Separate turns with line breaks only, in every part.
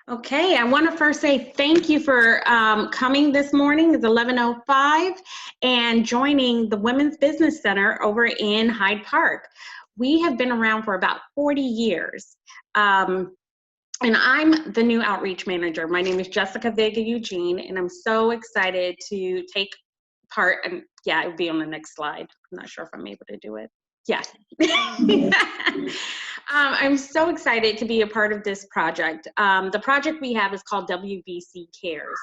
Okay, I want to first say thank you for coming this morning. It's 11:05 and joining the Women's Business Center over in Hyde Park. We have been around for about 40 years. And I'm the new outreach manager. My name is Jessica Vega Eugene, and I'm so excited to take part. And yeah, it would be on the next slide. I'm not sure if I'm able to do it. Yes. I'm so excited to be a part of this project. The project we have is called WBC CARES.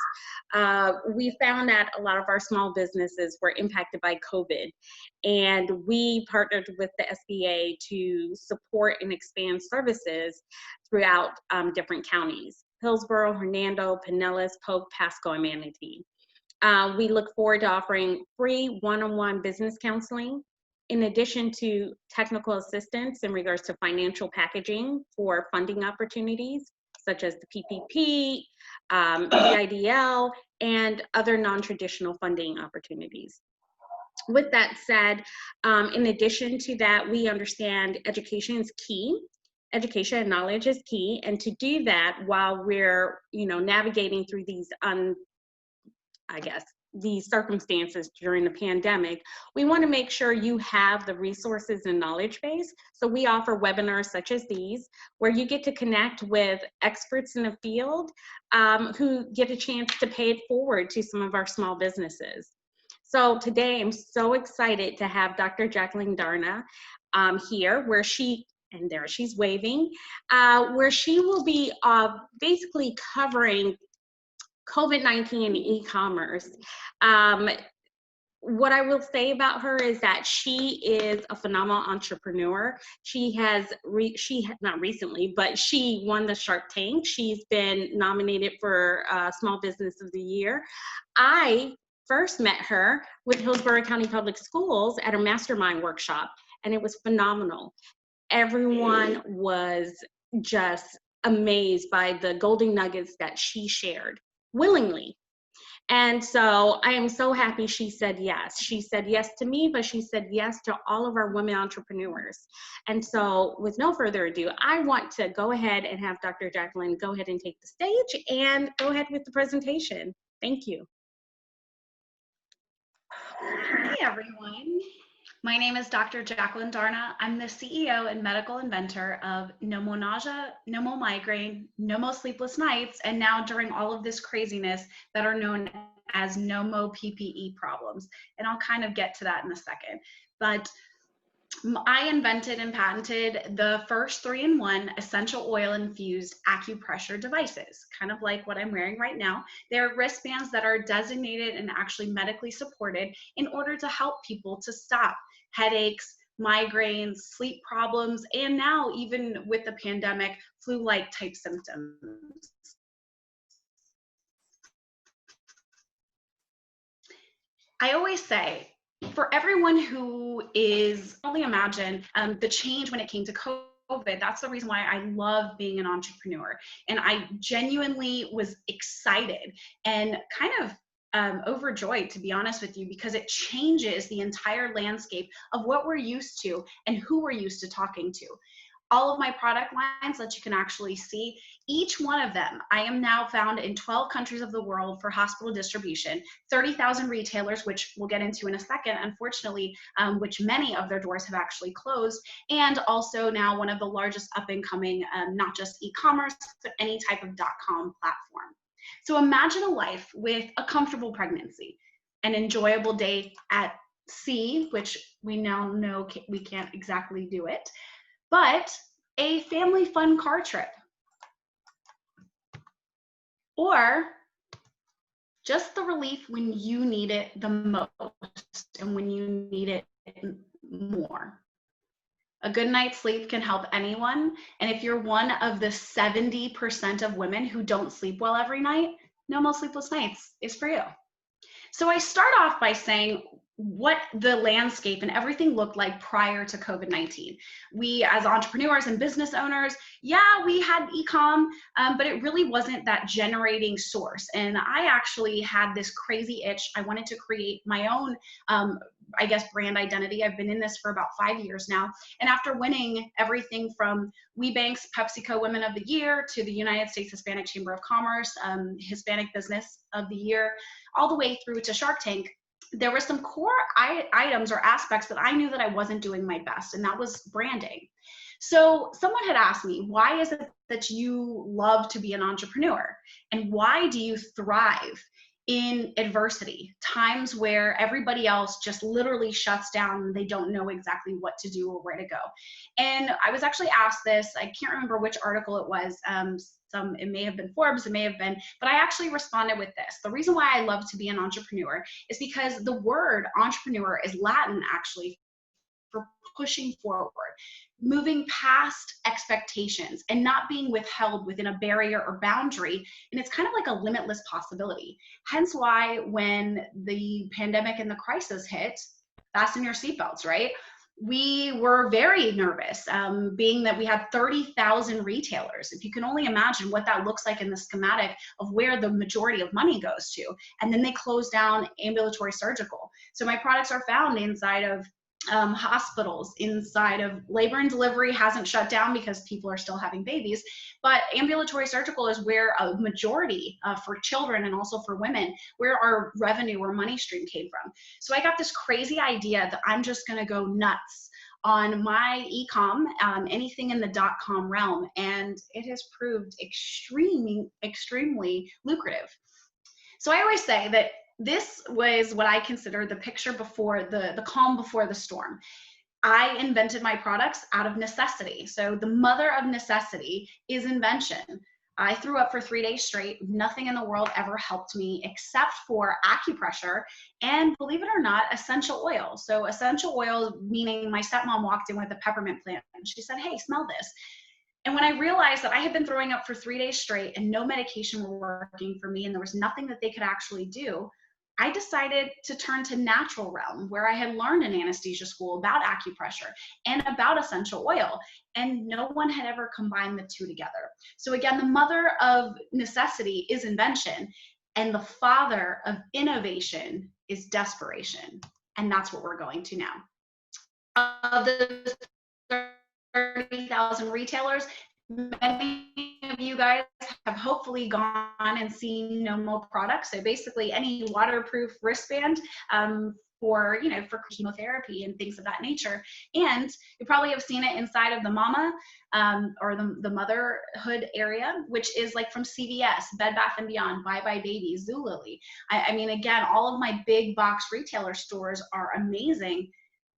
We found that a lot of our small businesses were impacted by COVID, and we partnered with the SBA to support and expand services throughout different counties: Hillsborough, Hernando, Pinellas, Polk, Pasco, and Manatee. We look forward to offering free one-on-one business counseling, in addition to technical assistance in regards to financial packaging for funding opportunities, such as the PPP, EIDL, and other non-traditional funding opportunities. With that said, in addition to that, we understand education is key. Education and knowledge is key, and to do that while we're, navigating through these circumstances during the pandemic, we want to make sure you have the resources and knowledge base. So we offer webinars such as these, where you get to connect with experts in the field who get a chance to pay it forward to some of our small businesses. So today I'm so excited to have Dr. Jacqueline Darna here, where and there she's waving, where she will be basically covering COVID-19 and e-commerce. What I will say about her is that she is a phenomenal entrepreneur. She not recently, but she won the Shark Tank. She's been nominated for Small Business of the Year. I first met her with Hillsborough County Public Schools at a mastermind workshop, and it was phenomenal. Everyone was just amazed by the golden nuggets that she shared willingly. And so I am so happy she said yes. She said yes to me, but she said yes to all of our women entrepreneurs. And so with no further ado, I want to go ahead and have Dr. Jacqueline go ahead and take the stage and go ahead with the presentation. Thank you.
Hey everyone. My name is Dr. Jacqueline Darna. I'm the CEO and medical inventor of NoMo Nausea, NoMo Migraine, NoMo Sleepless Nights, and now during all of this craziness that are known as NoMo PPE problems. And I'll kind of get to that in a second. But I invented and patented the first 3-in-1 essential oil infused acupressure devices, kind of like what I'm wearing right now. They're wristbands that are designated and actually medically supported in order to help people to stop headaches, migraines, sleep problems, and now even with the pandemic, flu-like type symptoms. I always say, for everyone who is only imagine the change when it came to COVID, that's the reason why I love being an entrepreneur. And I genuinely was excited and kind of overjoyed, to be honest with you, because it changes the entire landscape of what we're used to and who we're used to talking to. All of my product lines that you can actually see, each one of them, I am now found in 12 countries of the world for hospital distribution, 30,000 retailers, which we'll get into in a second, unfortunately, which many of their doors have actually closed, and also now one of the largest up and coming, not just e-commerce, but any type of .com platform. So imagine a life with a comfortable pregnancy, an enjoyable day at sea, which we now know we can't exactly do it, but a family fun car trip, or just the relief when you need it the most and when you need it more. A good night's sleep can help anyone, and if you're one of the 70% of women who don't sleep well every night, NoMo Sleepless Nights is for you. So I start off by saying, what the landscape and everything looked like prior to COVID-19. We, as entrepreneurs and business owners, yeah, we had e-com, but it really wasn't that generating source. And I actually had this crazy itch. I wanted to create my own, I guess, brand identity. I've been in this for about 5 years now. And after winning everything from WeBank's PepsiCo Women of the Year to the United States Hispanic Chamber of Commerce, Hispanic Business of the Year, all the way through to Shark Tank, there were some core items or aspects that I knew that I wasn't doing my best, and that was branding. So someone had asked me, why is it that you love to be an entrepreneur? And why do you thrive in adversity, times where everybody else just literally shuts down and they don't know exactly what to do or where to go? And I was actually asked this, I can't remember which article it was, it may have been Forbes, it may have been, but I actually responded with this. The reason why I love to be an entrepreneur is because the word entrepreneur is Latin actually for pushing forward, moving past expectations and not being withheld within a barrier or boundary. And it's kind of like a limitless possibility. Hence why when the pandemic and the crisis hit, fasten your seatbelts, right? We were very nervous, being that we had 30,000 retailers. If you can only imagine what that looks like in the schematic of where the majority of money goes to. And then they closed down ambulatory surgical. So my products are found inside of hospitals, inside of labor and delivery hasn't shut down because people are still having babies, but ambulatory surgical is where a majority for children and also for women, where our revenue or money stream came from. So I got this crazy idea that I'm just going to go nuts on my e-com, anything in the .com realm, and it has proved extremely lucrative. So I always say that this was what I consider the picture before the calm before the storm. I invented my products out of necessity. So the mother of necessity is invention. I threw up for 3 days straight. Nothing in the world ever helped me except for acupressure and, believe it or not, essential oil. So essential oil, meaning my stepmom walked in with a peppermint plant and she said, "Hey, smell this." And when I realized that I had been throwing up for 3 days straight and no medication were working for me and there was nothing that they could actually do, I decided to turn to natural realm, where I had learned in anesthesia school about acupressure and about essential oil, and no one had ever combined the two together. So again, the mother of necessity is invention, and the father of innovation is desperation. And that's what we're going to now. Of the 30,000 retailers, many of you guys have hopefully gone and seen NoMo products. So basically any waterproof wristband for chemotherapy and things of that nature. And you probably have seen it inside of the mama or the motherhood area, which is like from CVS, Bed Bath & Beyond, Bye Bye Baby, Zulily. I mean, again, all of my big box retailer stores are amazing,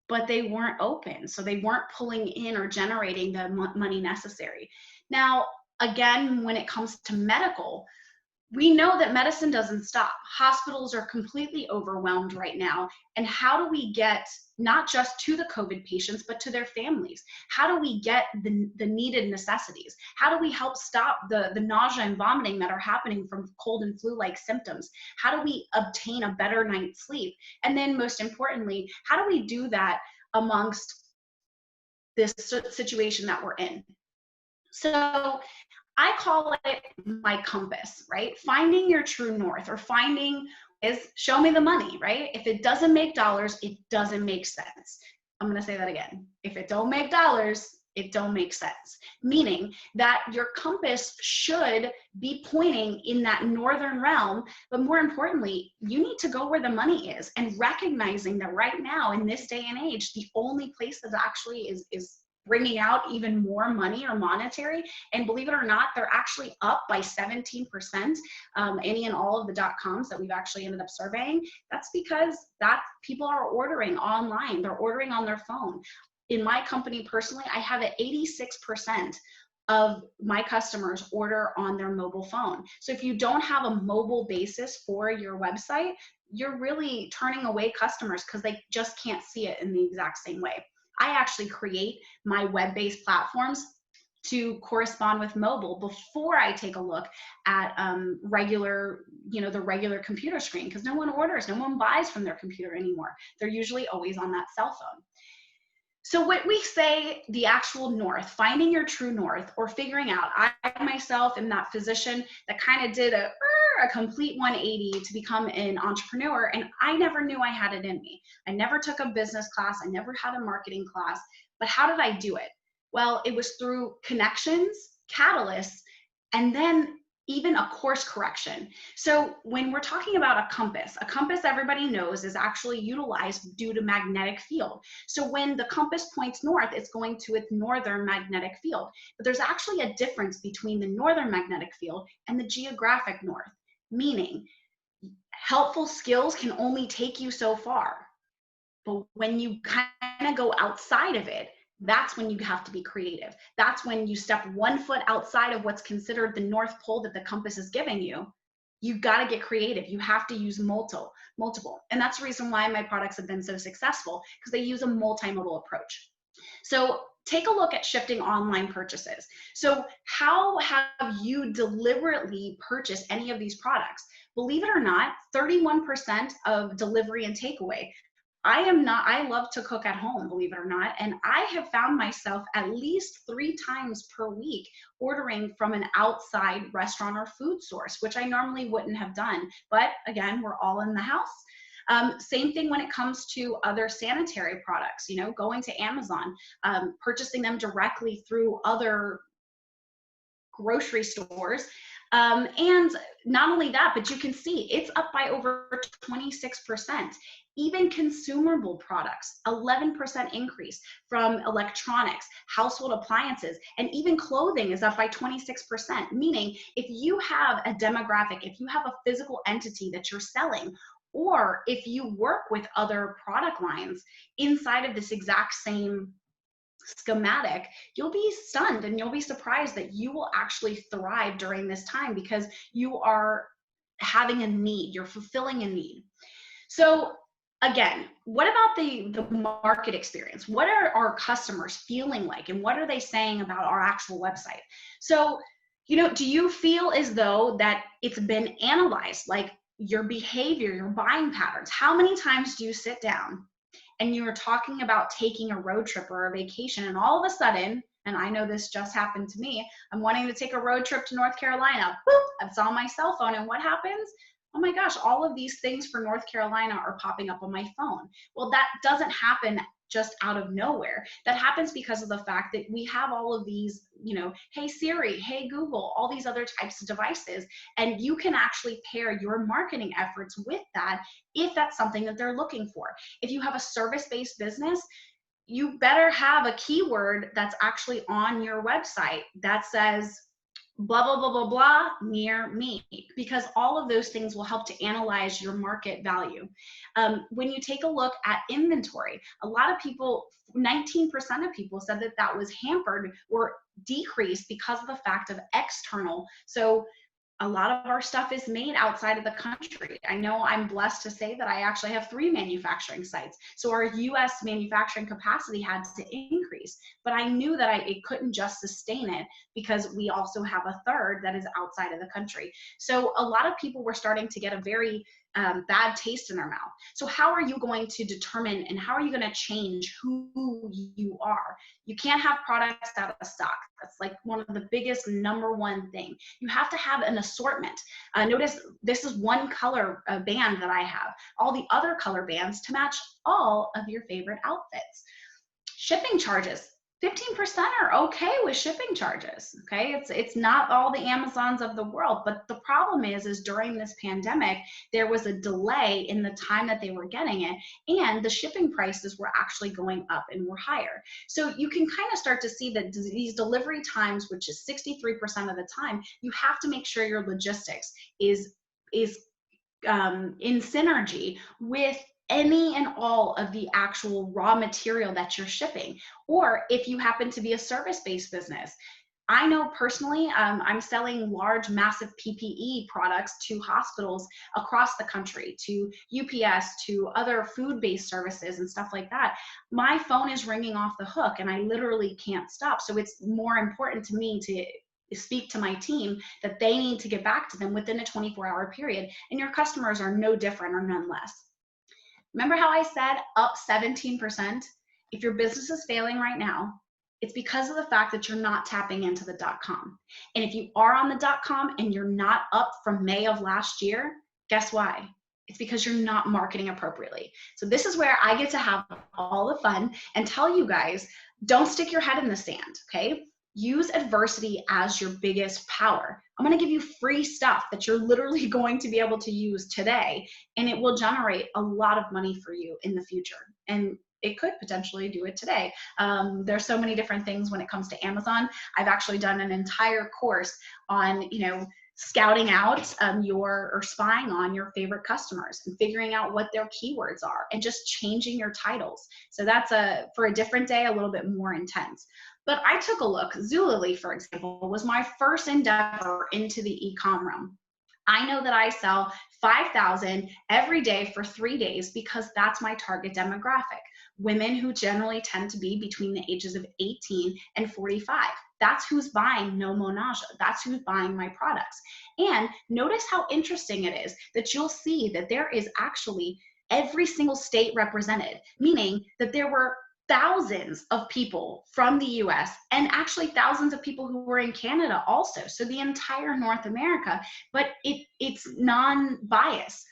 but they weren't open. So they weren't pulling in or generating the money necessary. Now, again, when it comes to medical, we know that medicine doesn't stop. Hospitals are completely overwhelmed right now. And how do we get not just to the COVID patients, but to their families? How do we get the needed necessities? How do we help stop the nausea and vomiting that are happening from cold and flu-like symptoms? How do we obtain a better night's sleep? And then most importantly, how do we do that amongst this situation that we're in? So I call it my compass, right? Finding your true north, or finding is show me the money, right? If it doesn't make dollars, it doesn't make sense. I'm going to say that again. If it don't make dollars, it don't make sense. Meaning that your compass should be pointing in that northern realm, but more importantly, you need to go where the money is, and recognizing that right now in this day and age, the only place that actually is bringing out even more money or monetary. And believe it or not, they're actually up by 17%, any and all of the .coms that we've actually ended up surveying. That's because people are ordering online. They're ordering on their phone. In my company personally, I have 86% of my customers order on their mobile phone. So if you don't have a mobile basis for your website, you're really turning away customers because they just can't see it in the exact same way. I actually create my web-based platforms to correspond with mobile before I take a look at regular, the regular computer screen, because no one orders, no one buys from their computer anymore. They're usually always on that cell phone. So what we say, the actual north, finding your true north, or figuring out, I myself am that physician that kind of did a complete 180 to become an entrepreneur, and I never knew I had it in me. I never took a business class, I never had a marketing class, but how did I do it? Well, it was through connections, catalysts, and then even a course correction. So when we're talking about a compass everybody knows is actually utilized due to magnetic field. So when the compass points north, it's going to its northern magnetic field. But there's actually a difference between the northern magnetic field and the geographic north, meaning helpful skills can only take you so far. But when you kind of go outside of it, that's when you have to be creative. That's when you step 1 foot outside of what's considered the North Pole that the compass is giving you. You've got to get creative. You have to use multiple. And that's the reason why my products have been so successful, because they use a multimodal approach. So take a look at shifting online purchases. So how have you deliberately purchased any of these products? Believe it or not, 31% of delivery and takeaway. I love to cook at home, believe it or not. And I have found myself at least 3 times per week ordering from an outside restaurant or food source, which I normally wouldn't have done. But again, we're all in the house. Same thing when it comes to other sanitary products, going to Amazon, purchasing them directly through other grocery stores. And not only that, but you can see it's up by over 26%. Even consumable products, 11% increase from electronics, household appliances, and even clothing is up by 26%. Meaning if you have a demographic, if you have a physical entity that you're selling, or if you work with other product lines inside of this exact same schematic, you'll be stunned and you'll be surprised that you will actually thrive during this time, because you are having a need, you're fulfilling a need. So again, what about the market experience? What are our customers feeling like, and what are they saying about our actual website? So, do you feel as though that it's been analyzed, like your behavior, your buying patterns? How many times do you sit down and you're talking about taking a road trip or a vacation, and all of a sudden, and I know this just happened to me, I'm wanting to take a road trip to North Carolina, boop, it's on my cell phone, and what happens? Oh my gosh, all of these things for North Carolina are popping up on my phone. Well, that doesn't happen just out of nowhere. That happens because of the fact that we have all of these, hey Siri, hey Google, all these other types of devices, and you can actually pair your marketing efforts with that if that's something that they're looking for. If you have a service-based business, you better have a keyword that's actually on your website that says blah, blah, blah, blah, blah, near me, because all of those things will help to analyze your market value. When you take a look at inventory, a lot of people, 19% of people said that that was hampered or decreased because of the fact of external. So a lot of our stuff is made outside of the country. I know I'm blessed to say that I actually have 3 manufacturing sites. So our US manufacturing capacity had to increase, but I knew that it couldn't just sustain it, because we also have a third that is outside of the country. So a lot of people were starting to get a very bad taste in their mouth. So how are you going to determine, and how are you going to change who you are? You can't have products out of stock. That's like one of the biggest #1 thing. You have to have an assortment. Notice this is one color band that I have. All the other color bands to match all of your favorite outfits. Shipping charges. 15% are okay with shipping charges, okay? It's not all the Amazons of the world, but the problem is during this pandemic, there was a delay in the time that they were getting it, and the shipping prices were actually going up and were higher. So you can kind of start to see that these delivery times, which is 63% of the time, you have to make sure your logistics is in synergy with any and all of the actual raw material that you're shipping. Or if you happen to be a service-based business, I know personally, I'm selling large, massive PPE products to hospitals across the country, to UPS, to other food-based services and stuff like that. My phone is ringing off the hook and I literally can't stop. So it's more important to me to speak to my team that they need to get back to them within a 24-hour period. And your customers are no different or none less. Remember how I said up 17%? If your business is failing right now, it's because of the fact that you're not tapping into the .com. And if you are on the .com and you're not up from May of last year, guess why? It's because you're not marketing appropriately. So this is where I get to have all the fun and tell you guys, don't stick your head in the sand, okay? Use adversity as your biggest power. I'm gonna give you free stuff that you're literally going to be able to use today, and it will generate a lot of money for you in the future. And it could potentially do it today. There's so many different things when it comes to Amazon. I've actually done an entire course on, scouting out or spying on your favorite customers and figuring out what their keywords are and just changing your titles. So that's for a different day, a little bit more intense. But I took a look. Zulily, for example, was my first endeavor into the e-com realm. I know that I sell 5,000 every day for 3 days because that's my target demographic. Women who generally tend to be between the ages of 18 and 45. That's who's buying NoMo Nausea. That's who's buying my products. And notice how interesting it is that you'll see that there is actually every single state represented, meaning that there were thousands of people from the US and actually thousands of people who were in Canada also. So the entire North America, but it's non-biased.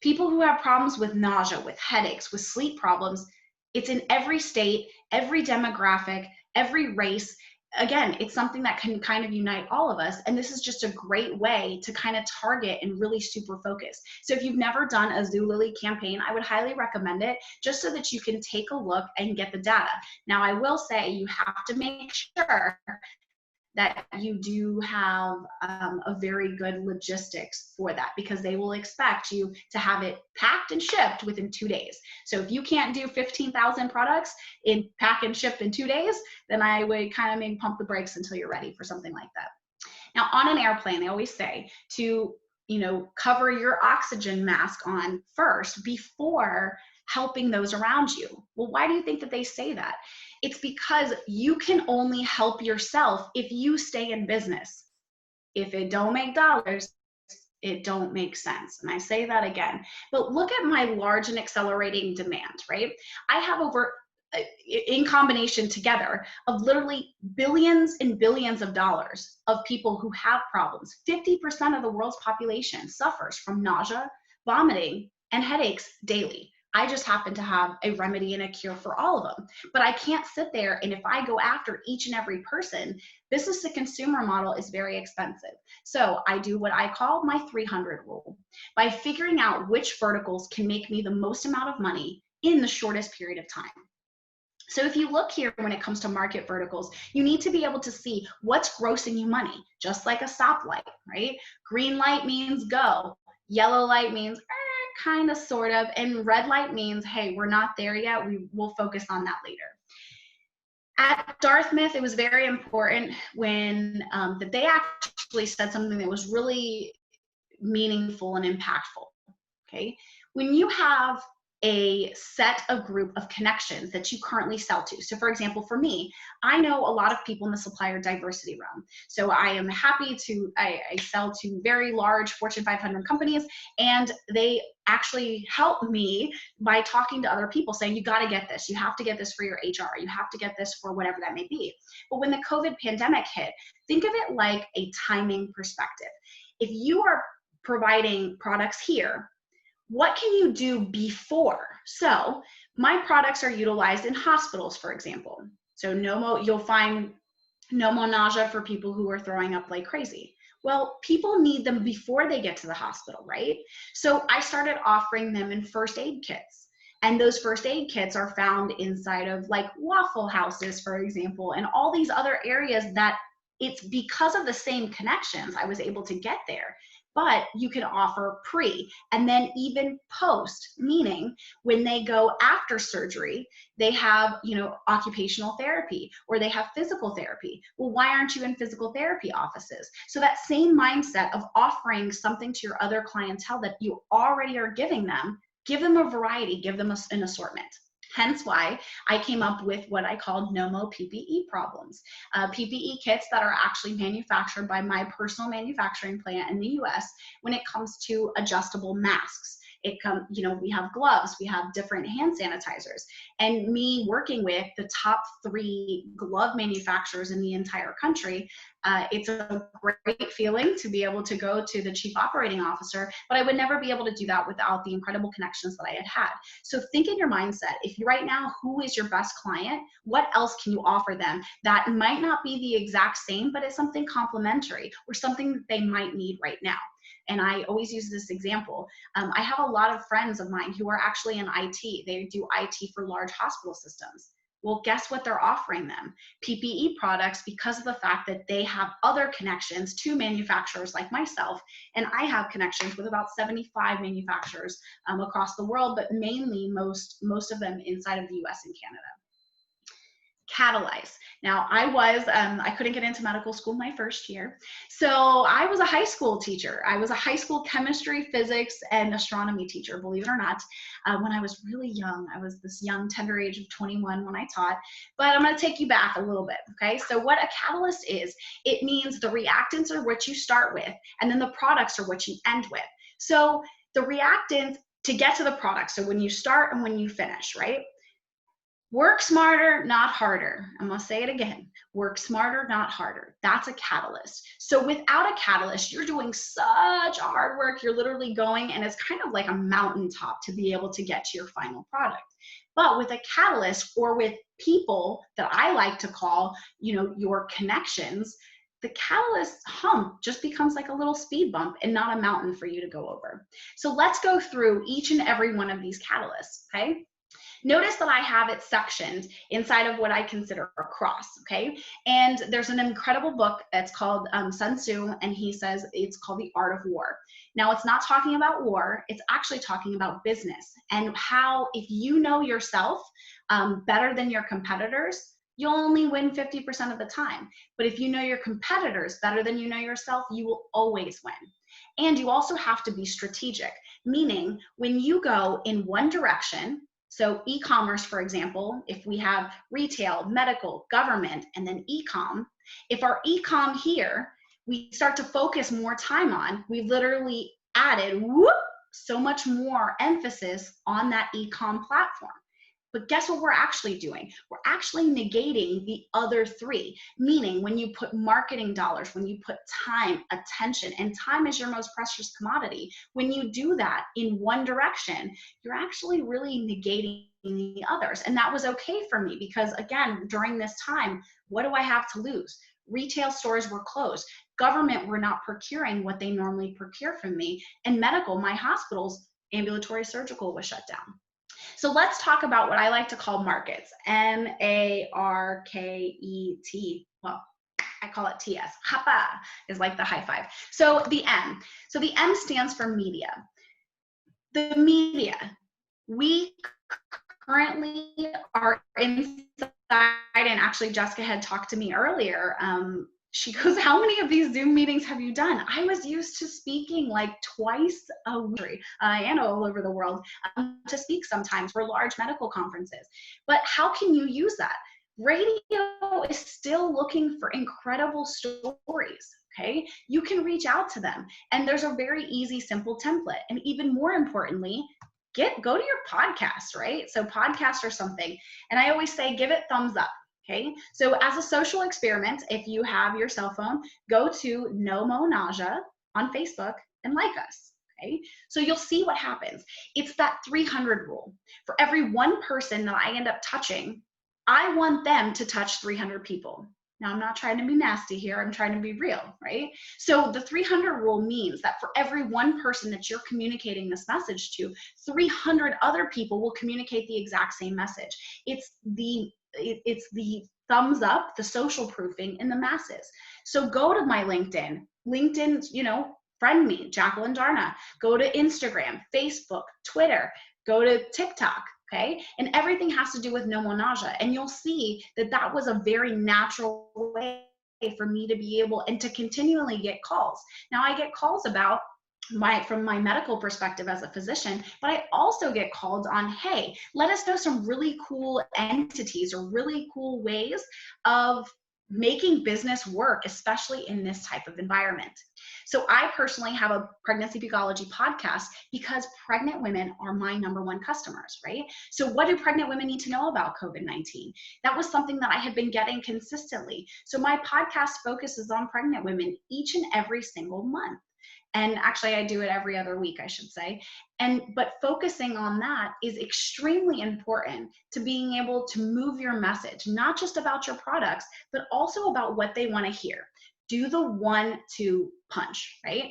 People who have problems with nausea, with headaches, with sleep problems, it's in every state, every demographic, every race. Again, it's something that can kind of unite all of us. And this is just a great way to kind of target and really super focus. So if you've never done a Zulily campaign, I would highly recommend it just so that you can take a look and get the data. Now, I will say you have to make sure that you do have a very good logistics for that, because they will expect you to have it packed and shipped within 2 days. So if you can't do 15,000 products in pack and ship in 2 days, then I would kind of maybe pump the brakes until you're ready for something like that. Now, on an airplane, they always say to cover your oxygen mask on first before helping those around you. Well, why do you think that they say that? It's because you can only help yourself if you stay in business. If it don't make dollars, it don't make sense. And I say that again. But look at my large and accelerating demand, right? I have over, in combination together, of literally billions and billions of dollars of people who have problems. 50% of the world's population suffers from nausea, vomiting, and headaches daily. I just happen to have a remedy and a cure for all of them. But I can't sit there, and if I go after each and every person, business to consumer model is very expensive. So I do what I call my 300 rule. By figuring out which verticals can make me the most amount of money in the shortest period of time. So if you look here when it comes to market verticals, you need to be able to see what's grossing you money, just like a stoplight, right? Green light means go. Yellow light means kind of, sort of, and red light means, hey, we're not there yet. We will focus on that later. At Dartmouth, it was very important when that they actually said something that was really meaningful and impactful, okay? When you have a set of group of connections that you currently sell to. So for example, for me, I know a lot of people in the supplier diversity realm. So I am happy to, I sell to very large Fortune 500 companies, and they actually help me by talking to other people saying, you got to get this, you have to get this for your HR, you have to get this for whatever that may be. But when the COVID pandemic hit, think of it like a timing perspective. If you are providing products here, what can you do before? So my products are utilized in hospitals, for example. So NoMo, you'll find NoMo Nausea for people who are throwing up like crazy. Well, people need them before they get to the hospital, right? So I started offering them in first aid kits. And those first aid kits are found inside of like Waffle Houses, for example, and all these other areas that it's because of the same connections I was able to get there. but you can offer pre and then even post, meaning when they go after surgery, they have, you know, occupational therapy or they have physical therapy. Well, why aren't you in physical therapy offices? So that same mindset of offering something to your other clientele that you already are giving them, give them a variety, give them an assortment. Hence why I came up with what I called NoMo PPE problems. PPE kits that are actually manufactured by my personal manufacturing plant in the US when it comes to adjustable masks. You know, we have gloves, we have different hand sanitizers, and me working with the top 3 glove manufacturers in the entire country, it's a great feeling to be able to go to the chief operating officer, but I would never be able to do that without the incredible connections that I had had. So think in your mindset, if you right now, who is your best client? What else can you offer them that might not be the exact same, but it's something complementary or something that they might need right now? And I always use this example. I have a lot of friends of mine who are actually in IT. They do IT for large hospital systems. Well, guess what they're offering them? PPE products, because of the fact that they have other connections to manufacturers like myself. And I have connections with about 75 manufacturers across the world, but mainly most of them inside of the US and Canada. Catalyze. Now, I couldn't get into medical school my first year. So I was a high school teacher. I was a high school chemistry, physics, and astronomy teacher, believe it or not, when I was really young. I was this young, tender age of 21 when I taught. But I'm going to take you back a little bit, okay? So what a catalyst is, it means the reactants are what you start with, and then the products are what you end with. So the reactants to get to the product, so when you start and when you finish, right? Work smarter, not harder. I'm going to say it again. Work smarter, not harder. That's a catalyst. So without a catalyst, you're doing such hard work. You're literally going, and it's kind of like a mountaintop to be able to get to your final product. But with a catalyst, or with people that I like to call, you know, your connections, the catalyst hump just becomes like a little speed bump and not a mountain for you to go over. So let's go through each and every one of these catalysts, okay? Notice that I have it sectioned inside of what I consider a cross, okay? And there's an incredible book that's called Sun Tzu, and he says it's called The Art of War. Now, it's not talking about war, it's actually talking about business and how if you know yourself better than your competitors, you'll only win 50% of the time. But if you know your competitors better than you know yourself, you will always win. And you also have to be strategic, meaning when you go in one direction, so e-commerce, for example, if we have retail, medical, government, and then e-com, if our e-com here, we start to focus more time on, we've literally added so much more emphasis on that e-com platform. But guess what we're actually doing? We're actually negating the other 3, meaning when you put marketing dollars, when you put time, attention, and time is your most precious commodity, when you do that in one direction, you're actually really negating the others. And that was okay for me because, again, during this time, what do I have to lose? Retail stores were closed. Government were not procuring what they normally procure from me. And medical, my hospitals, ambulatory surgical was shut down. So let's talk about what I like to call markets, M-A-R-K-E-T. Well, I call it TS. Hapa is like the high five. So the M. So the M stands for media. The media. We currently are inside, and actually Jessica had talked to me earlier. She goes, how many of these Zoom meetings have you done? I was used to speaking like twice a week and all over the world to speak sometimes for large medical conferences. But how can you use that? Radio is still looking for incredible stories, okay? You can reach out to them, and there's a very easy, simple template. And even more importantly, go to your podcast, right? So podcasts are something. And I always say, give it thumbs up. Okay, so as a social experiment, if you have your cell phone, go to NoMo Nausea on Facebook and like us. Okay, so you'll see what happens. It's that 300 rule. For every one person that I end up touching, I want them to touch 300 people. Now, I'm not trying to be nasty here. I'm trying to be real, right? So the 300 rule means that for every one person that you're communicating this message to, 300 other people will communicate the exact same message. It's the thumbs up, the social proofing in the masses. So go to my LinkedIn. LinkedIn, you know, friend me, Jacqueline Darna. Go to Instagram, Facebook, Twitter, go to TikTok, okay? And everything has to do with NoMo Nausea. And you'll see that that was a very natural way for me to be able and to continually get calls. Now I get calls about from my medical perspective as a physician, but I also get called on, hey, let us know some really cool entities or really cool ways of making business work, especially in this type of environment. So I personally have a pregnancy Bugology podcast because pregnant women are my #1 customers, right? So what do pregnant women need to know about COVID-19? That was something that I had been getting consistently. So my podcast focuses on pregnant women each and every single month. And actually I do it every other week, I should say. But focusing on that is extremely important to being able to move your message, not just about your products, but also about what they want to hear. Do the 1-2 punch, right?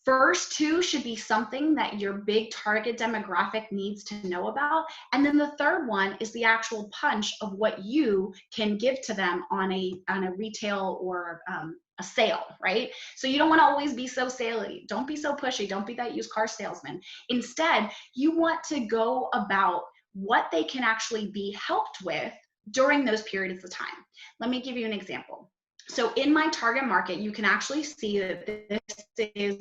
First 2 should be something that your big target demographic needs to know about. And then the third one is the actual punch of what you can give to them on a retail or a sale, right? So you don't want to always be so salesy. Don't be so pushy. Don't be that used car salesman. Instead, you want to go about what they can actually be helped with during those periods of time. Let me give you an example. So in my target market, you can actually see that this is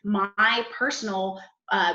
my personal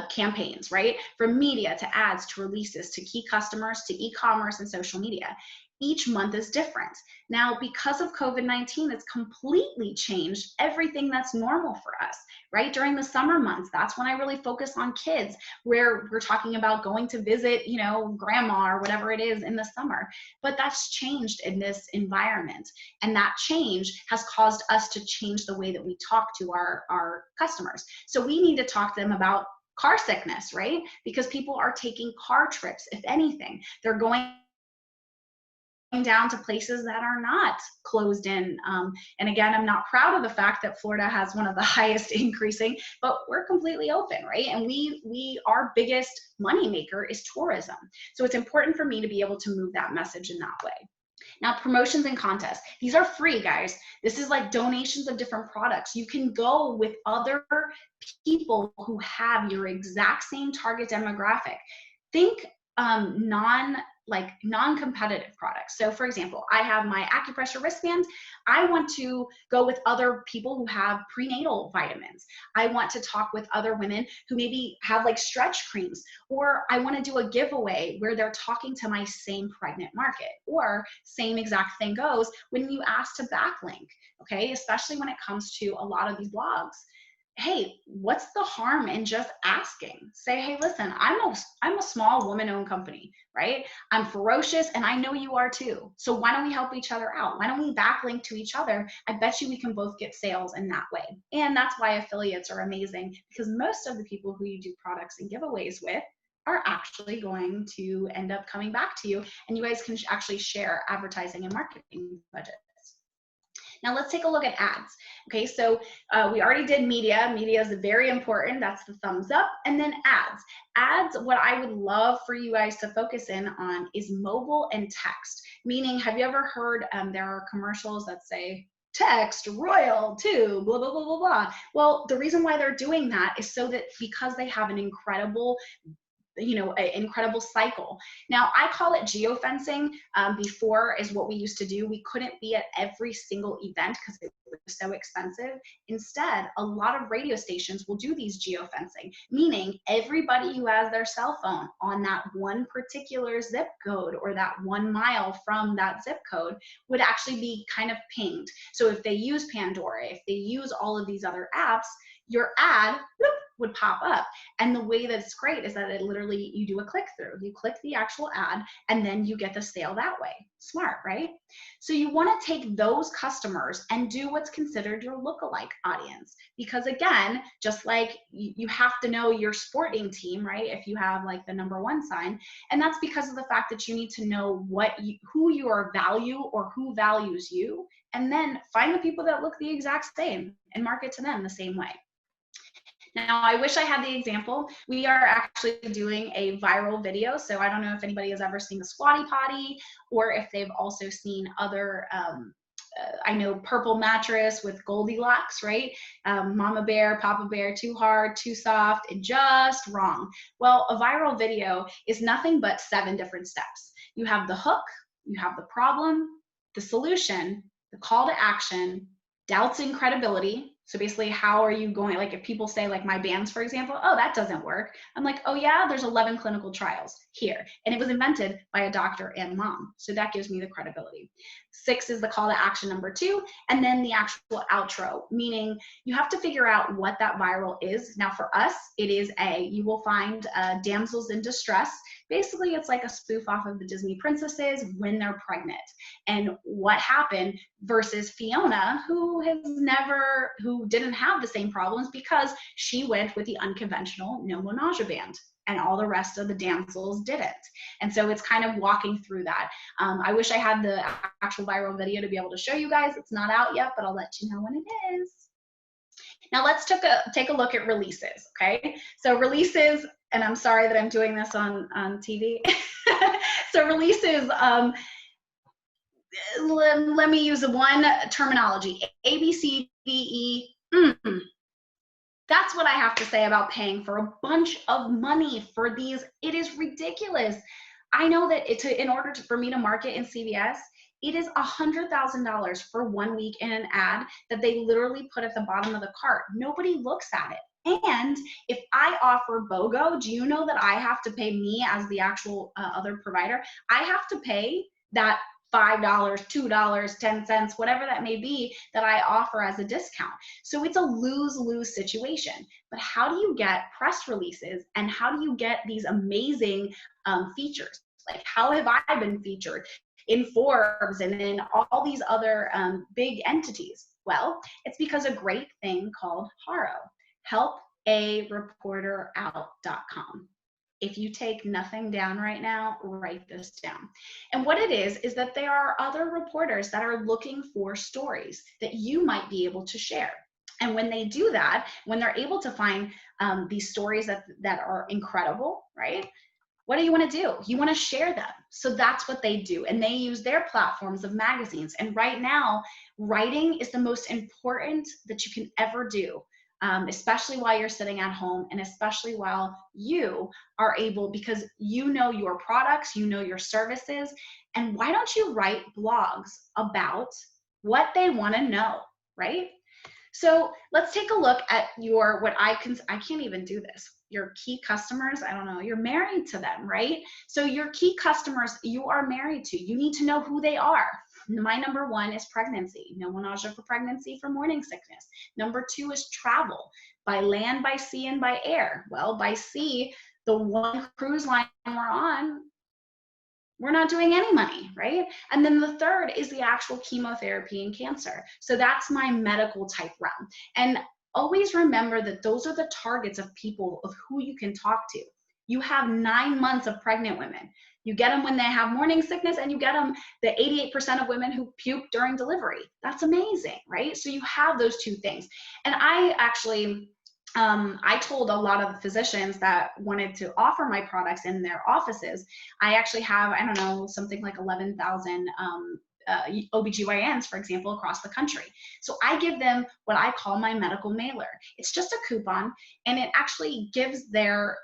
campaigns, right? From media to ads to releases to key customers to e-commerce and social media. Each month is different. Now, because of COVID-19, it's completely changed everything that's normal for us, right? During the summer months, that's when I really focus on kids, where we're talking about going to visit, you know, grandma or whatever it is in the summer. But that's changed in this environment. And that change has caused us to change the way that we talk to our customers. So we need to talk to them about car sickness, right? Because people are taking car trips, if anything. They're going down to places that are not closed in. And again, I'm not proud of the fact that Florida has one of the highest increasing, but we're completely open, right? And our biggest money maker is tourism. So it's important for me to be able to move that message in that way. Now, promotions and contests. These are free, guys. This is like donations of different products. You can go with other people who have your exact same target demographic. Think non-competitive products. So for example, I have my acupressure wristbands. I want to go with other people who have prenatal vitamins. I want to talk with other women who maybe have like stretch creams, or I want to do a giveaway where they're talking to my same pregnant market, or same exact thing goes when you ask to backlink, okay? Especially when it comes to a lot of these blogs. Hey, what's the harm in just asking? Say, hey, listen, I'm a small woman-owned company, right? I'm ferocious, and I know you are too. So why don't we help each other out? Why don't we backlink to each other? I bet you we can both get sales in that way. And that's why affiliates are amazing, because most of the people who you do products and giveaways with are actually going to end up coming back to you, and you guys can actually share advertising and marketing budgets. Now let's take a look at ads. Okay, so we already did media. Media is very important. That's the thumbs up. And then ads. Ads, what I would love for you guys to focus in on is mobile and text. Meaning, have you ever heard there are commercials that say, text royal to blah, blah, blah, blah, blah. Well, the reason why they're doing that is so that because they have an incredible incredible cycle. Now, I call it geofencing. Before is what we used to do. We couldn't be at every single event because it was so expensive. Instead, a lot of radio stations will do these geofencing, meaning everybody who has their cell phone on that one particular zip code or that 1 mile from that zip code would actually be kind of pinged. So if they use Pandora, if they use all of these other apps, your ad would pop up. And the way that it's great is that it literally, you do a click through. You click the actual ad and then you get the sale that way. Smart, right? So you want to take those customers and do what's considered your lookalike audience. Because again, just like you have to know your sporting team, right? If you have like the #1 sign, and that's because of the fact that you need to know who your value or who values you, and then find the people that look the exact same and market to them the same way. Now, I wish I had the example. We are actually doing a viral video. So I don't know if anybody has ever seen the Squatty Potty or if they've also seen other I know purple mattress with Goldilocks, right? Mama bear, Papa bear, too hard, too soft, and just wrong. Well, a viral video is nothing but 7 different steps. You have the hook, you have the problem, the solution, the call to action, doubts and credibility. So basically, how are you going, like if people say like my bands, for example, oh, that doesn't work. I'm like, oh yeah, there's 11 clinical trials here. And it was invented by a doctor and mom. So that gives me the credibility. 6 is the call to action number 2. And then the actual outro, meaning you have to figure out what that viral is. Now for us, it is you will find damsels in distress. Basically, it's like a spoof off of the Disney princesses when they're pregnant and what happened versus Fiona, who didn't have the same problems because she went with the unconventional NoMo nausea band and all the rest of the damsels didn't. And so it's kind of walking through that. I wish I had the actual viral video to be able to show you guys. It's not out yet, but I'll let you know when it is. Now let's take a look at releases, okay? So releases, and I'm sorry that I'm doing this on TV. So releases, let me use one terminology, A, B, C, D, E. That's what I have to say about paying for a bunch of money for these. It is ridiculous. I know that in order for me to market in CVS, it is $100,000 for 1 week in an ad that they literally put at the bottom of the cart. Nobody looks at it. And if I offer BOGO, do you know that I have to pay me as the actual other provider? I have to pay that $5, $2, 10 cents, whatever that may be that I offer as a discount. So it's a lose-lose situation. But how do you get press releases and how do you get these amazing features? Like how have I been featured in Forbes and in all these other big entities? Well, it's because a great thing called HARO, helpareporterout.com. If you take nothing down right now, write this down. And what it is that there are other reporters that are looking for stories that you might be able to share. And when they do that, when they're able to find these stories that are incredible, right? What do you want to do? You want to share them. So that's what they do. And they use their platforms of magazines. And right now, writing is the most important that you can ever do. Especially while you're sitting at home and especially while you are able, because you know your products, you know your services, and why don't you write blogs about what they want to know, right? So let's take a look at I can't even do this. Your key customers, I don't know, you're married to them, right? So your key customers you are married to, you need to know who they are. My number 1 is pregnancy. No nausea for pregnancy, for morning sickness. Number 2 is travel, by land, by sea, and by air. Well, by sea, the one cruise line we're on, we're not doing any money, right? And then the third is the actual chemotherapy and cancer. So that's my medical type realm. And always remember that those are the targets of people of who you can talk to. You have 9 months of pregnant women. You get them when they have morning sickness, and you get them the 88% of women who puke during delivery. That's amazing, right? So you have those 2 things. And I actually, I told a lot of physicians that wanted to offer my products in their offices. I actually have, I don't know, something like 11,000 OBGYNs, for example, across the country. So I give them what I call my medical mailer. It's just a coupon, and it actually gives their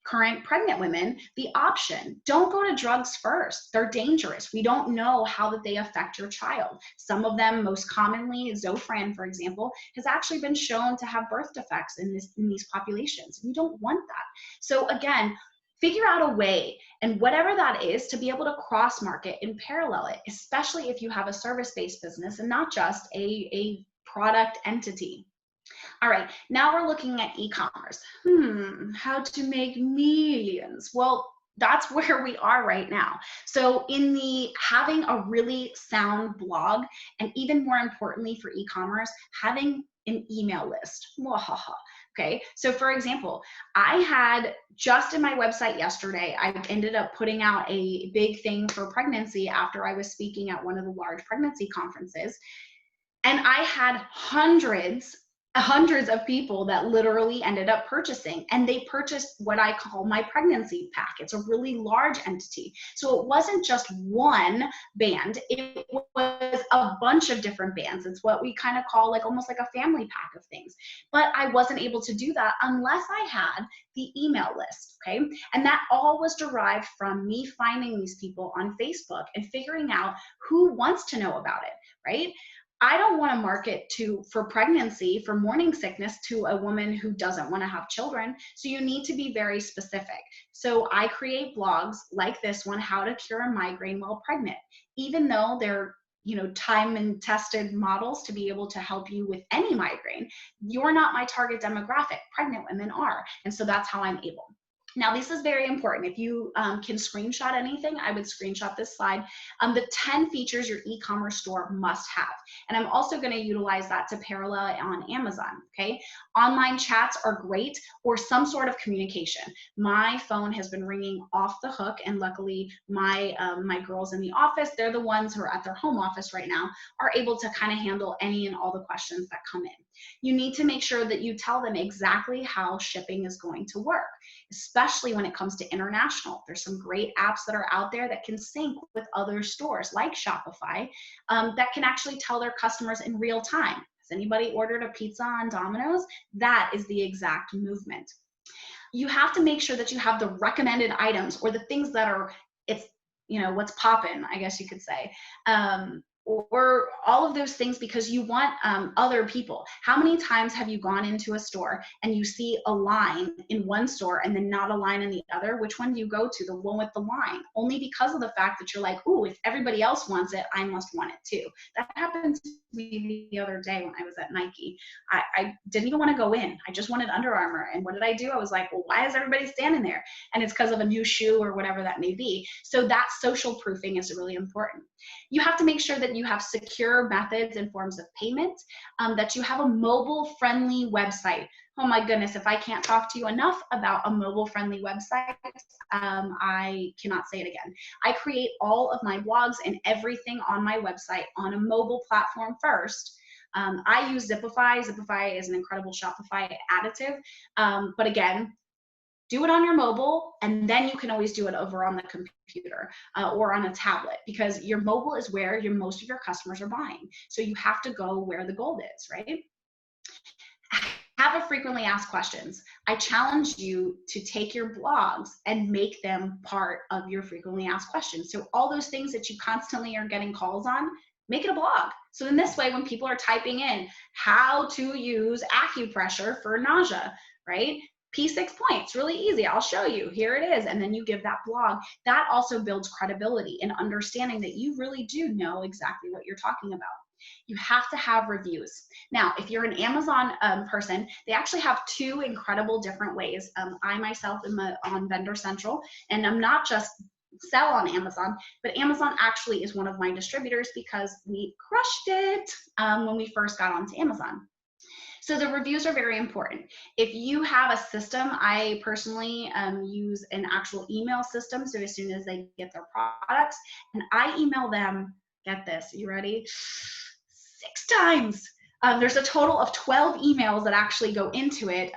current pregnant women the option. Don't go to drugs first. They're dangerous. We don't know how that they affect your child. Some of them, most commonly, Zofran, for example, has actually been shown to have birth defects in these populations. You don't want that. So again, figure out a way, and whatever that is, to be able to cross market and parallel it, especially if you have a service-based business and not just a product entity. All right, now we're looking at e-commerce. How to make millions? Well, that's where we are right now. So in having a really sound blog, and even more importantly for e-commerce, having an email list. Okay, so for example, I had just in my website yesterday, I ended up putting out a big thing for pregnancy after I was speaking at one of the large pregnancy conferences. And I had hundreds hundreds of people that literally ended up purchasing, and they purchased what I call my pregnancy pack. It's a really large entity. So it wasn't just one band, it was a bunch of different bands. It's what we kind of call like almost like a family pack of things. But I wasn't able to do that unless I had the email list, okay? And that all was derived from me finding these people on Facebook and figuring out who wants to know about it, right? I don't want to market for pregnancy, for morning sickness to a woman who doesn't want to have children. So you need to be very specific. So I create blogs like this one, How to Cure a Migraine While Pregnant. Even though they're time and tested models to be able to help you with any migraine, you're not my target demographic. Pregnant women are. And so that's how I'm able. Now, this is very important. If you can screenshot anything, I would screenshot this slide. The 10 features your e-commerce store must have. And I'm also going to utilize that to parallel it on Amazon, okay? Online chats are great, or some sort of communication. My phone has been ringing off the hook, and luckily my girls in the office, they're the ones who are at their home office right now, are able to kind of handle any and all the questions that come in. You need to make sure that you tell them exactly how shipping is going to work, especially when it comes to international. There's some great apps that are out there that can sync with other stores like Shopify that can actually tell their customers in real time. Has anybody ordered a pizza on Domino's? That is the exact movement. You have to make sure that you have the recommended items, or the things that are, what's poppin', I guess you could say. Or all of those things, because you want other people. How many times have you gone into a store and you see a line in one store and then not a line in the other? Which one do you go to? The one with the line. Only because of the fact that you're like, ooh, if everybody else wants it, I must want it too. That happened to me the other day when I was at Nike. I didn't even want to go in. I just wanted Under Armour. And what did I do? I was like, well, why is everybody standing there? And it's because of a new shoe or whatever that may be. So that social proofing is really important. You have to make sure that you have secure methods and forms of payment, that you have a mobile-friendly website. Oh my goodness, if I can't talk to you enough about a mobile-friendly website, I cannot say it again. I create all of my blogs and everything on my website on a mobile platform first. I use Zipify. Zipify is an incredible Shopify additive. But again, do it on your mobile, and then you can always do it over on the computer or on a tablet, because your mobile is where most of your customers are buying. So you have to go where the gold is, right? Have a frequently asked questions. I challenge you to take your blogs and make them part of your frequently asked questions. So all those things that you constantly are getting calls on, make it a blog. So in this way, when people are typing in how to use acupressure for nausea, right? P6 points, really easy. I'll show you. Here it is. And then you give that blog. That also builds credibility and understanding that you really do know exactly what you're talking about. You have to have reviews. Now, if you're an Amazon person, they actually have two incredible different ways. I myself am on Vendor Central, and I'm not just sell on Amazon, but Amazon actually is one of my distributors because we crushed it when we first got onto Amazon. So the reviews are very important. If you have a system, I personally use an actual email system. So as soon as they get their products, and I email them, get this, you ready? 6 times. There's a total of 12 emails that actually go into it,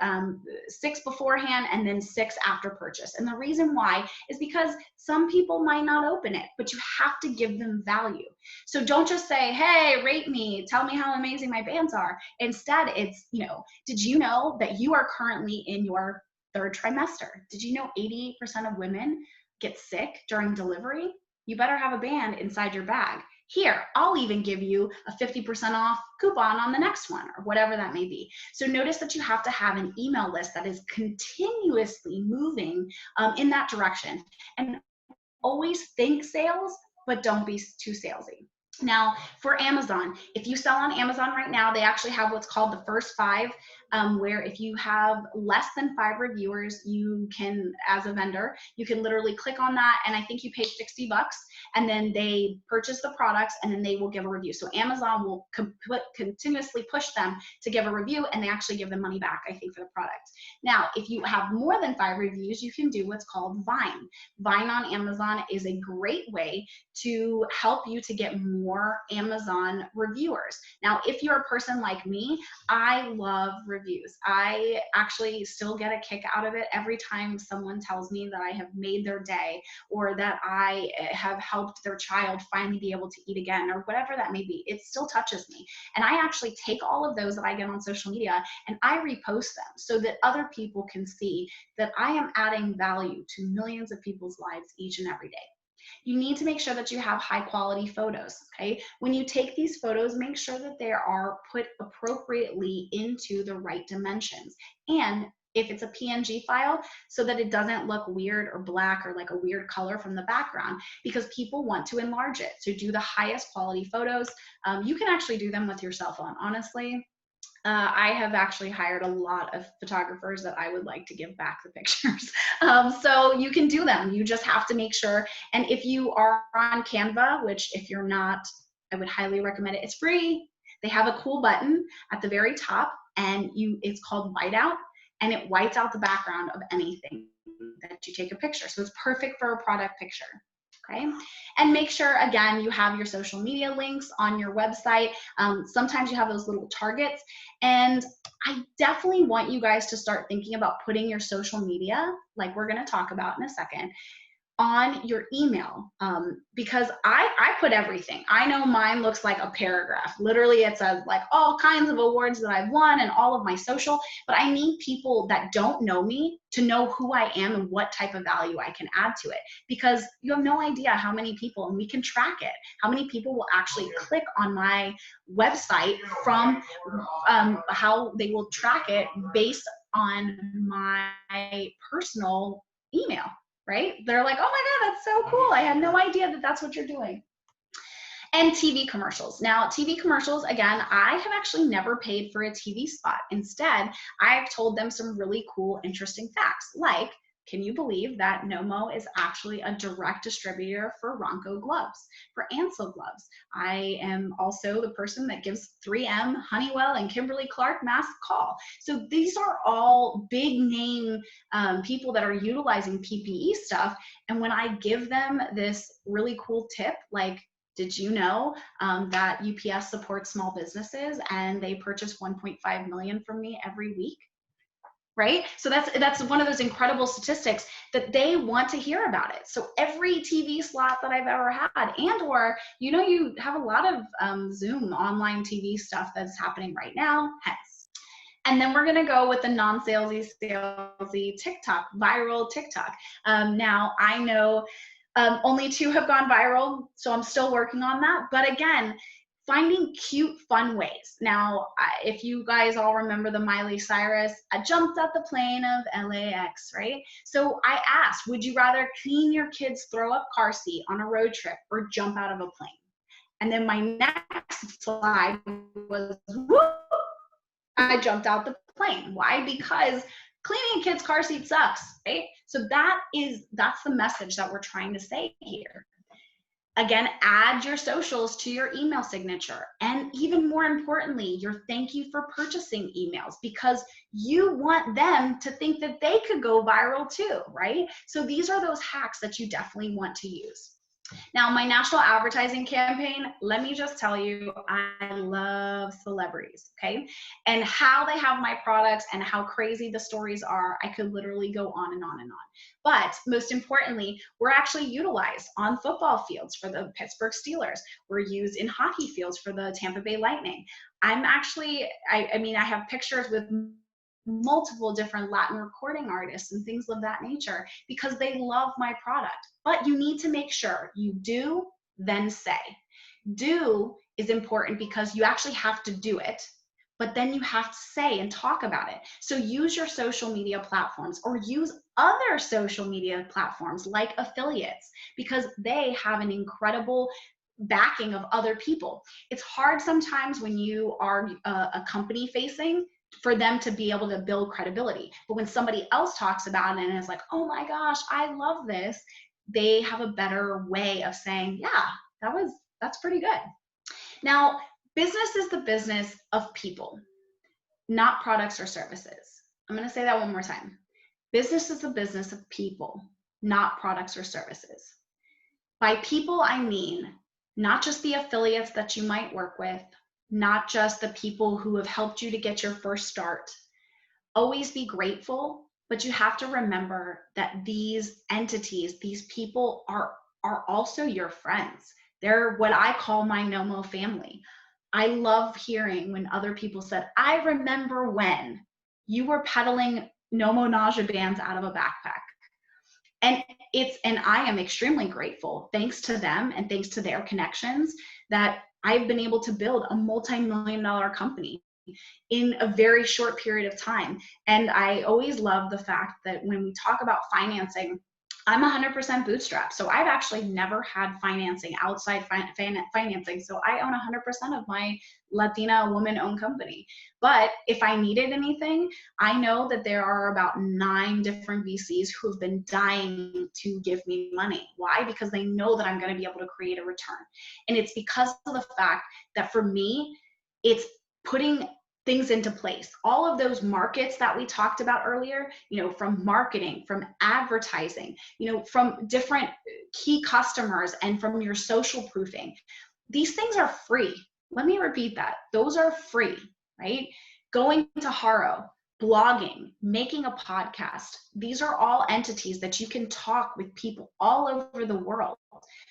6 beforehand and then 6 after purchase. And the reason why is because some people might not open it, but you have to give them value. So don't just say, hey, rate me, tell me how amazing my bands are. Instead, it's, did you know that you are currently in your 3rd trimester? Did you know 88% of women get sick during delivery? You better have a band inside your bag. Here, I'll even give you a 50% off coupon on the next one, or whatever that may be. So notice that you have to have an email list that is continuously moving in that direction. And always think sales, but don't be too salesy. Now, for Amazon, if you sell on Amazon right now, they actually have what's called the first 5, where if you have less than 5 reviewers, you can, as a vendor, you can literally click on that, and I think you pay $60, and then they purchase the products, and then they will give a review. So Amazon will continuously push them to give a review, and they actually give them money back, I think, for the product. Now, if you have more than 5 reviews, you can do what's called Vine. Vine on Amazon is a great way to help you to get more Amazon reviewers. Now, if you're a person like me, I love reviews. I actually still get a kick out of it every time someone tells me that I have made their day, or that I have helped their child finally be able to eat again, or whatever that may be. It still touches me. And I actually take all of those that I get on social media and I repost them so that other people can see that I am adding value to millions of people's lives each and every day. You need to make sure that you have high quality photos, okay? When you take these photos, make sure that they are put appropriately into the right dimensions. And if it's a PNG file, so that it doesn't look weird or black or like a weird color from the background, because people want to enlarge it. So do the highest quality photos. You can actually do them with your cell phone, honestly. I have actually hired a lot of photographers that I would like to give back the pictures. So you can do them. You just have to make sure. And if you are on Canva, which if you're not, I would highly recommend it. It's free. They have a cool button at the very top, and it's called whiteout, and it whites out the background of anything that you take a picture. So it's perfect for a product picture. Okay, and make sure, again, you have your social media links on your website. Sometimes you have those little targets, and I definitely want you guys to start thinking about putting your social media, like we're going to talk about in a second, on your email, because I put everything. I know mine looks like a paragraph. Literally, it says like all kinds of awards that I've won and all of my social, but I need people that don't know me to know who I am and what type of value I can add to it, because you have no idea how many people, and we can track it, how many people will actually click on my website from how they will track it based on my personal email. Right? They're like, oh my God, that's so cool. I had no idea that that's what you're doing. And TV commercials. Now, TV commercials, again, I have actually never paid for a TV spot. Instead, I've told them some really cool, interesting facts, like, can you believe that NoMo is actually a direct distributor for Ronco gloves, for Ansel gloves? I am also the person that gives 3M, Honeywell, and Kimberly-Clark masks a call. So these are all big name people that are utilizing PPE stuff. And when I give them this really cool tip, like, did you know that UPS supports small businesses and they purchase 1.5 million from me every week? Right? So that's one of those incredible statistics that they want to hear about it. So every TV slot that I've ever had, and or, you know, you have a lot of Zoom online TV stuff that's happening right now, hence. And then we're gonna go with the salesy TikTok, viral TikTok. Now I know only 2 have gone viral, so I'm still working on that. But again, finding cute, fun ways. Now, if you guys all remember the Miley Cyrus, I jumped out the plane of LAX, right? So I asked, would you rather clean your kid's throw up car seat on a road trip or jump out of a plane? And then my next slide was, whoop, I jumped out the plane. Why? Because cleaning a kid's car seat sucks, right? So that's the message that we're trying to say here. Again, add your socials to your email signature. And even more importantly, your thank you for purchasing emails, because you want them to think that they could go viral too, right? So these are those hacks that you definitely want to use. Now, my national advertising campaign, let me just tell you, I love celebrities, okay? And how they have my products and how crazy the stories are, I could literally go on and on and on. But most importantly, we're actually utilized on football fields for the Pittsburgh Steelers. We're used in hockey fields for the Tampa Bay Lightning. I'm actually, I mean, I have pictures with multiple different Latin recording artists and things of that nature because they love my product. But you need to make sure you do, then say. Do is important because you actually have to do it, but then you have to say and talk about it. So use your social media platforms or use other social media platforms like affiliates because they have an incredible backing of other people. It's hard sometimes when you are a company facing for them to be able to build credibility. But when somebody else talks about it and is like, oh my gosh, I love this, they have a better way of saying, yeah, that's pretty good. Now, business is the business of people, not products or services. I'm going to say that one more time. Business is the business of people, not products or services. By people, I mean not just the affiliates that you might work with, not just the people who have helped you to get your first start. Always be grateful, but you have to remember that these entities, these people are also your friends. They're what I call my NoMo family. I love hearing when other people said, I remember when you were peddling NoMo nausea bands out of a backpack. And I am extremely grateful, thanks to them and thanks to their connections, that I've been able to build a multi-million-dollar company in a very short period of time. And I always love the fact that when we talk about financing, I'm 100% bootstrapped. So I've actually never had financing, outside financing. So I own 100% of my Latina woman-owned company. But if I needed anything, I know that there are about 9 different VCs who have been dying to give me money. Why? Because they know that I'm going to be able to create a return. And it's because of the fact that for me, it's putting things into place. All of those markets that we talked about earlier, from marketing, from advertising, from different key customers, and from your social proofing. These things are free. Let me repeat that. Those are free, right? Going to Haro, blogging, making a podcast. These are all entities that you can talk with people all over the world.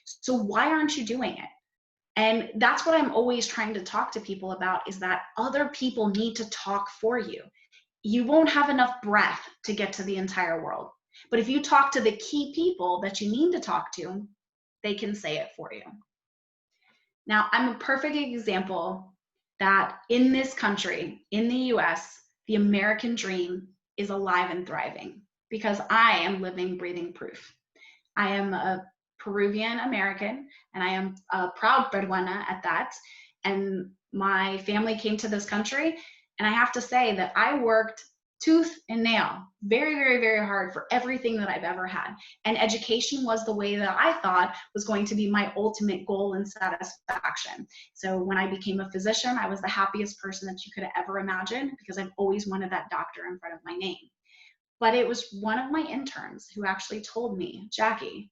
So why aren't you doing it? And that's what I'm always trying to talk to people about, is that other people need to talk for you. You won't have enough breath to get to the entire world. But if you talk to the key people that you need to talk to, they can say it for you. Now, I'm a perfect example that in this country, in the US, the American dream is alive and thriving, because I am living, breathing proof. I am a Peruvian American, and I am a proud Peruana at that. And my family came to this country, and I have to say that I worked tooth and nail, very, very, very hard for everything that I've ever had. And education was the way that I thought was going to be my ultimate goal and satisfaction. So when I became a physician, I was the happiest person that you could ever imagine, because I've always wanted that doctor in front of my name. But it was one of my interns who actually told me, Jackie,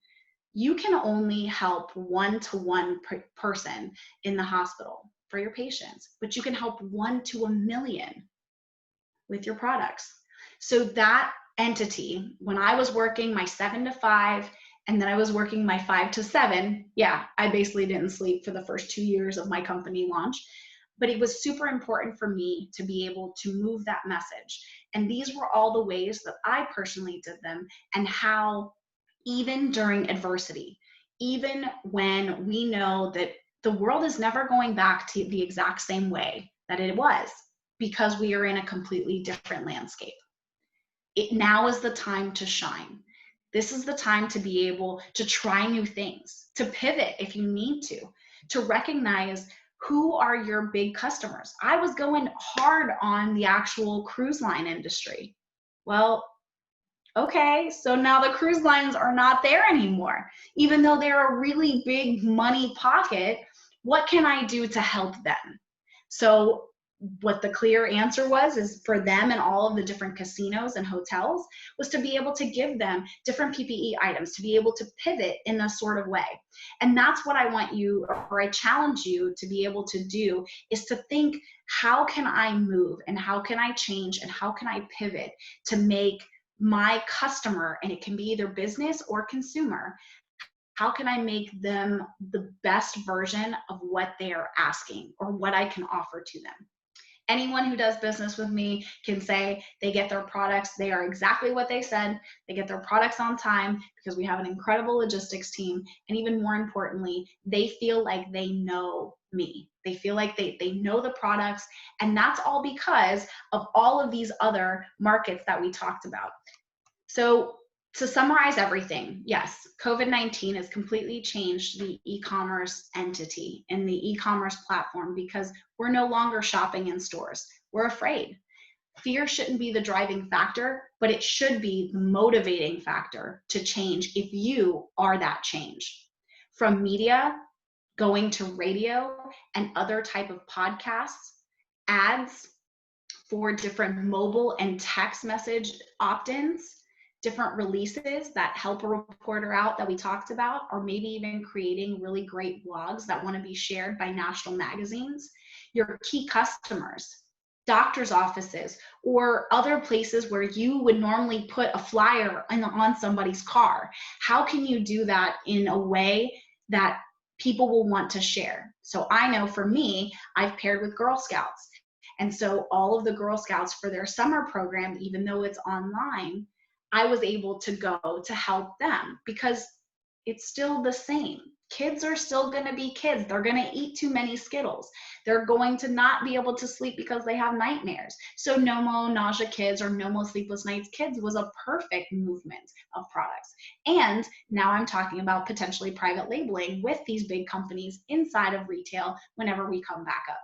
you can only help one-to-one person in the hospital for your patients, but you can help 1 to 1 million with your products. So that entity, when I was working my 7 to 5, and then I was working my 5 to 7, I basically didn't sleep for the first 2 years of my company launch. But it was super important for me to be able to move that message. And these were all the ways that I personally did them, and how even during adversity, even when we know that the world is never going back to the exact same way that it was, because we are in a completely different landscape. Now is the time to shine. This is the time to be able to try new things, to pivot if you need to recognize who are your big customers. I was going hard on the actual cruise line industry. Well, okay, so now the cruise lines are not there anymore. Even though they're a really big money pocket, what can I do to help them? So what the clear answer was, is for them and all of the different casinos and hotels, was to be able to give them different PPE items, to be able to pivot in a sort of way. And that's what I want you, or I challenge you to be able to do, is to think, how can I move, and how can I change, and how can I pivot to make my customer, and it can be either business or consumer, how can I make them the best version of what they are asking, or what I can offer to them? Anyone who does business with me can say they get their products, they are exactly what they said, they get their products on time, because we have an incredible logistics team, and even more importantly, they feel like they know me. They feel like they know the products, and that's all because of all of these other markets that we talked about. So to summarize everything, yes, COVID-19 has completely changed the e-commerce entity and the e-commerce platform, because we're no longer shopping in stores. We're afraid. Fear shouldn't be the driving factor, but it should be the motivating factor to change if you are that change. From media, going to radio and other type of podcasts, ads for different mobile and text message opt-ins, different releases that help a reporter out that we talked about, or maybe even creating really great blogs that want to be shared by national magazines. Your key customers, doctor's offices, or other places where you would normally put a flyer on somebody's car. How can you do that in a way that people will want to share? So I know for me, I've paired with Girl Scouts. And so all of the Girl Scouts for their summer program, even though it's online, I was able to go to help them because it's still the same. Kids are still going to be kids. They're going to eat too many Skittles. They're going to not be able to sleep because they have nightmares. So NoMo Nausea Kids or NoMo Sleepless Nights Kids was a perfect movement of products. And now I'm talking about potentially private labeling with these big companies inside of retail whenever we come back up.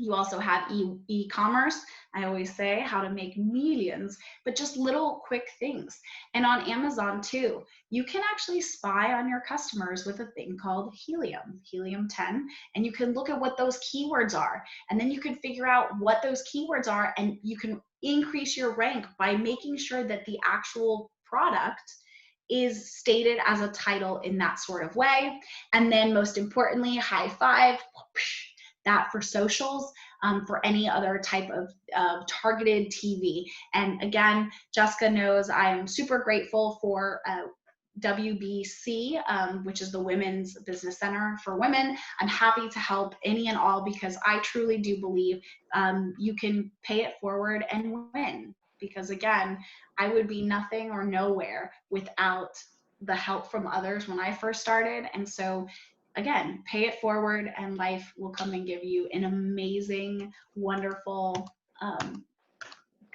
You also have e-commerce. I always say how to make millions, but just little quick things. And on Amazon too, you can actually spy on your customers with a thing called Helium 10, and you can look at what those keywords are. And then you can figure out what those keywords are, and you can increase your rank by making sure that the actual product is stated as a title in that sort of way. And then most importantly, high five, that for socials, for any other type of targeted TV. And again, Jessica knows I am super grateful for WBC, which is the Women's Business Center for Women. I'm happy to help any and all because I truly do believe you can pay it forward and win. Because again, I would be nothing or nowhere without the help from others when I first started. And so again, pay it forward and life will come and give you an amazing, wonderful,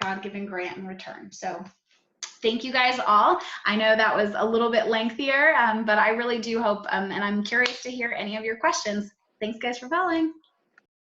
God-given grant in return. So thank you guys all. I know that was a little bit lengthier, but I really do hope, and I'm curious to hear any of your questions. Thanks guys for following.